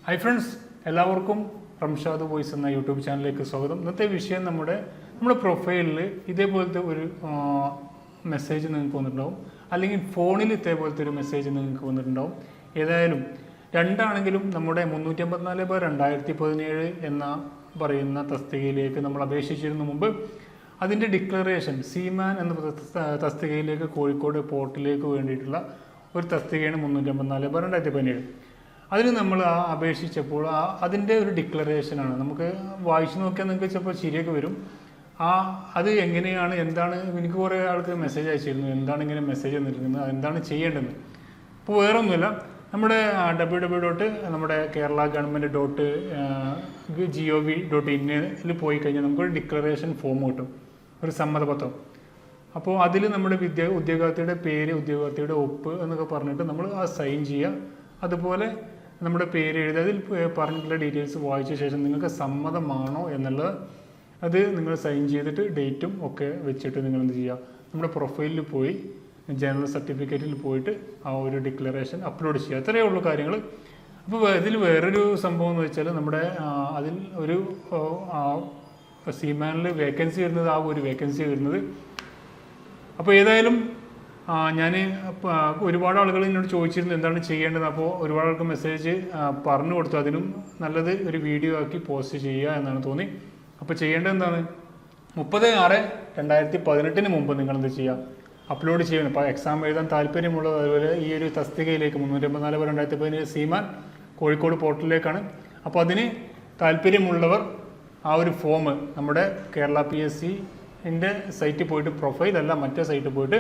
Hi friends, എല്ലാവർക്കും Ramshad voice എന്ന YouTube ചാനലിലേക്ക് സ്വാഗതം. ഇന്നത്തെ വിഷയം നമ്മുടെ പ്രൊഫൈലിൽ ഇതേപോലത്തെ ഒരു മെസ്സേജ് നിങ്ങൾക്ക് വന്നിട്ടുണ്ടാവും, അല്ലെങ്കിൽ ഫോണിൽ ഇതേപോലത്തെ ഒരു മെസ്സേജ് നിങ്ങൾക്ക് വന്നിട്ടുണ്ടാവും. ഏതായാലും രണ്ടാണെങ്കിലും നമ്മുടെ 354/2017 എന്ന പറയുന്ന തസ്തികയിലേക്ക് നമ്മൾ അപേക്ഷിച്ചിരുന്ന മുമ്പ് അതിൻ്റെ ഡിക്ലറേഷൻ സീമാൻ എന്ന തസ്തികയിലേക്ക് കോഴിക്കോട് പോർട്ടിലേക്ക് വേണ്ടിയിട്ടുള്ള ഒരു തസ്തികയാണ് 354/2017. അതിന് നമ്മൾ അപേക്ഷിച്ചപ്പോൾ അതിൻ്റെ ഒരു ഡിക്ലറേഷനാണ്. നമുക്ക് വായിച്ചു നോക്കിയാൽ നിങ്ങൾക്ക് ചിലപ്പോൾ ശരിയൊക്കെ വരും. അത് എങ്ങനെയാണ്, എന്താണ്, എനിക്ക് കുറേ ആൾക്ക് മെസ്സേജ് അയച്ചിരുന്നു, എന്താണ് ഇങ്ങനെ മെസ്സേജ് വന്നിരിക്കുന്നത്, എന്താണ് ചെയ്യേണ്ടത്. അപ്പോൾ വേറെ ഒന്നുമില്ല, നമ്മുടെ www. നമ്മുടെ kerala.government.gov.in പോയി കഴിഞ്ഞാൽ നമുക്കൊരു ഡിക്ലറേഷൻ ഫോം കിട്ടും, ഒരു സമ്മതപത്രം. അപ്പോൾ അതിൽ നമ്മുടെ ഉദ്യോഗാർത്ഥിയുടെ പേര്, ഉദ്യോഗാർത്ഥിയുടെ ഒപ്പ് എന്നൊക്കെ പറഞ്ഞിട്ട് നമ്മൾ സൈൻ ചെയ്യുക. അതുപോലെ നമ്മുടെ പേര് എഴുതി അതിൽ പറഞ്ഞിട്ടുള്ള ഡീറ്റെയിൽസ് വായിച്ച ശേഷം നിങ്ങൾക്ക് സമ്മതമാണോ എന്നുള്ളത് അത് നിങ്ങൾ സൈൻ ചെയ്തിട്ട് ഡേറ്റും ഒക്കെ വെച്ചിട്ട് നിങ്ങൾ എന്ത് ചെയ്യുക, നമ്മുടെ പ്രൊഫൈലിൽ പോയി ജനറൽ സർട്ടിഫിക്കറ്റിൽ പോയിട്ട് ആ ഒരു ഡിക്ലറേഷൻ അപ്ലോഡ് ചെയ്യുക. അത്രയേ ഉള്ളൂ കാര്യങ്ങൾ. അപ്പോൾ ഇതിൽ വേറൊരു സംഭവം എന്ന് വെച്ചാൽ നമ്മുടെ അതിൽ ഒരു സീമാനിൽ വേക്കൻസി വരുന്നത്, ആ ഒരു വേക്കൻസി വരുന്നത്. അപ്പോൾ ഏതായാലും ഞാൻ ഒരുപാട് ആളുകൾ എന്നോട് ചോദിച്ചിരുന്നു എന്താണ് ചെയ്യേണ്ടത്. അപ്പോൾ ഒരുപാട് ആൾക്ക് മെസ്സേജ് പറഞ്ഞു കൊടുത്തു. അതിനും നല്ലത് ഒരു വീഡിയോ ആക്കി പോസ്റ്റ് ചെയ്യുക എന്നാണ് തോന്നി. അപ്പോൾ ചെയ്യേണ്ടത് എന്താണ്, 30/6/2018 മുമ്പ് നിങ്ങൾ എന്ത് ചെയ്യുക, അപ്ലോഡ് ചെയ്യണം. ഇപ്പോൾ എക്സാം എഴുതാൻ താല്പര്യമുള്ളത് അതുപോലെ ഈ ഒരു തസ്തികയിലേക്ക് 354/2017 സീമാൻ കോഴിക്കോട് പോർട്ടലിലേക്കാണ്. അപ്പോൾ അതിന് താല്പര്യമുള്ളവർ ആ ഒരു ഫോം നമ്മുടെ കേരള PSCൻ്റെ സൈറ്റിൽ പോയിട്ട്, പ്രൊഫൈലല്ല മറ്റേ സൈറ്റിൽ പോയിട്ട്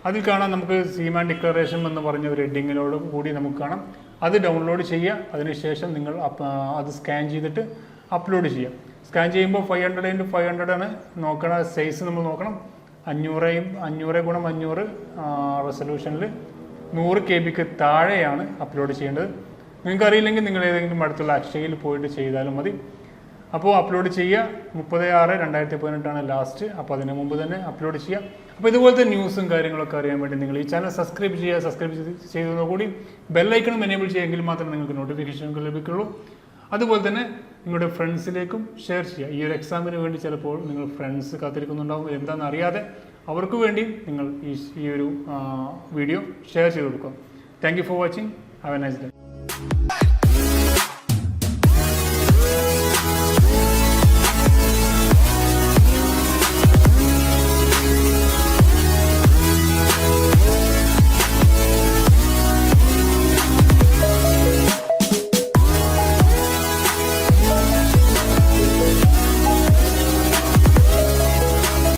അതിൽ കാണാം. നമുക്ക് സീമാൻ ഡിക്ലറേഷൻ എന്ന് പറഞ്ഞ ഒരു ഹെഡിങ്ങിനോട് കൂടി നമുക്ക് കാണാം. അത് ഡൗൺലോഡ് ചെയ്യുക. അതിനുശേഷം നിങ്ങൾ അത് സ്കാൻ ചെയ്തിട്ട് അപ്ലോഡ് ചെയ്യുക. സ്കാൻ ചെയ്യുമ്പോൾ 500x500 ആണ് നോക്കണം. സൈസ് നമ്മൾ നോക്കണം. 500x500 റെസൊല്യൂഷനിൽ 100 KB താഴെയാണ് അപ്ലോഡ് ചെയ്യേണ്ടത്. നിങ്ങൾക്ക് അറിയില്ലെങ്കിൽ നിങ്ങൾ ഏതെങ്കിലും അടുത്തുള്ള അക്ഷയയിൽ പോയിട്ട് ചെയ്താലും മതി. അപ്പോൾ അപ്ലോഡ് ചെയ്യുക. 30/6/2018 ലാസ്റ്റ്. അപ്പോൾ അതിന് മുമ്പ് തന്നെ അപ്ലോഡ് ചെയ്യുക. അപ്പോൾ ഇതുപോലത്തെ ന്യൂസും കാര്യങ്ങളൊക്കെ അറിയാൻ വേണ്ടി നിങ്ങൾ ഈ ചാനൽ സബ്സ്ക്രൈബ് ചെയ്യുക. സബ്സ്ക്രൈബ് ചെയ്തതോടുകൂടി ബെല്ലൈക്കണും എനേബിൾ ചെയ്യുമെങ്കിൽ മാത്രമേ നിങ്ങൾക്ക് നോട്ടിഫിക്കേഷൻ ലഭിക്കുള്ളൂ. അതുപോലെ തന്നെ നിങ്ങളുടെ ഫ്രണ്ട്സിലേക്കും ഷെയർ ചെയ്യുക. ഈ ഒരു എക്സാമിന് വേണ്ടി ചിലപ്പോൾ നിങ്ങൾ ഫ്രണ്ട്സ് കാത്തിരിക്കുന്നുണ്ടാവും, എന്താണെന്ന് അറിയാതെ അവർക്ക് വേണ്ടി നിങ്ങൾ ഈ ഒരു വീഡിയോ ഷെയർ ചെയ്ത് കൊടുക്കുക. Thank you for watching. Have A nice day.